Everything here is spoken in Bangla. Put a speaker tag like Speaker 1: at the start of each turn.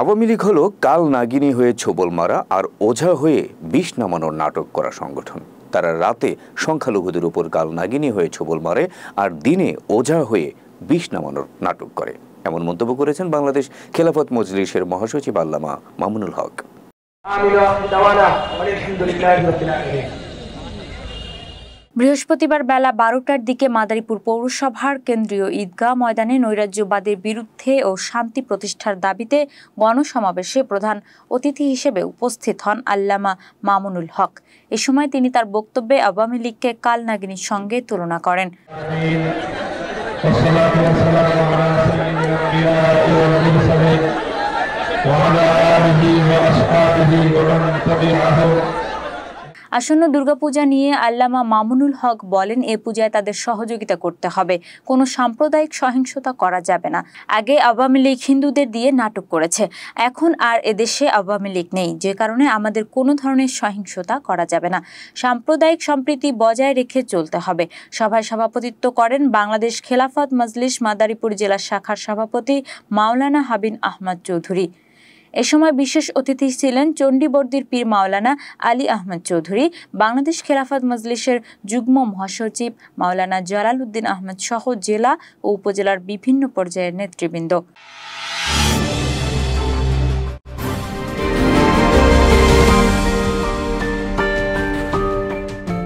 Speaker 1: আওয়ামী লীগ হলো কাল নাগিনী হয়ে ছোবল মারা আর ওঝা হয়ে বিষ নামানোর নাটক করা সংগঠন। তারা রাতে সংখ্যালঘুদের উপর কাল নাগিনী হয়ে ছোবল মারে আর দিনে ওঝা হয়ে বিষ নামানোর নাটক করে, এমন মন্তব্য করেছেন বাংলাদেশ খেলাফত মজলিসের মহাসচিব আল্লামা মামুনুল হক।
Speaker 2: বৃহস্পতিবার বেলা 12টার দিকে মাদারীপুর পৌরসভার কেন্দ্রীয় ঈদগাহ ময়দানে নৈরাজ্যবাদের বিরুদ্ধে ও শান্তি প্রতিষ্ঠার দাবিতে গণসমাবেশে প্রধান অতিথি হিসেবে উপস্থিত হন আল্লামা মামুনুল হক। এ সময় তিনি তার বক্তব্যে আওয়ামী লীগকে কাল নাগিনীর সঙ্গে তুলনা করেন। আসন্ন দুর্গাপূজা নিয়ে আল্লামা মামুনুল হক বলেন, এ পূজায় তাদের সহযোগিতা করতে হবে, কোনো সাম্প্রদায়িক সহিংসতা করা যাবে না। আগে আওয়ামী লীগ হিন্দুদের দিয়ে নাটক করেছে, এখন আর এদেশে আওয়ামী লীগ নেই, যে কারণে আমাদের কোনো ধরনের সহিংসতা করা যাবে না। সাম্প্রদায়িক সম্প্রীতি বজায় রেখে চলতে হবে। সভায় সভাপতিত্ব করেন বাংলাদেশ খেলাফত মজলিস মাদারীপুর জেলা শাখার সভাপতি মাওলানা হাবিন আহমদ চৌধুরী। এ সময় বিশেষ অতিথি ছিলেন চণ্ডীবর্দির পীর মাওলানা আলী আহমদ চৌধুরী, বাংলাদেশ খেলাফত মজলিসের যুগ্ম মহাসচিব মাওলানা জালাল উদ্দিন আহমদ সহ জেলা ও উপজেলার বিভিন্ন পর্যায়ের নেতৃবৃন্দ।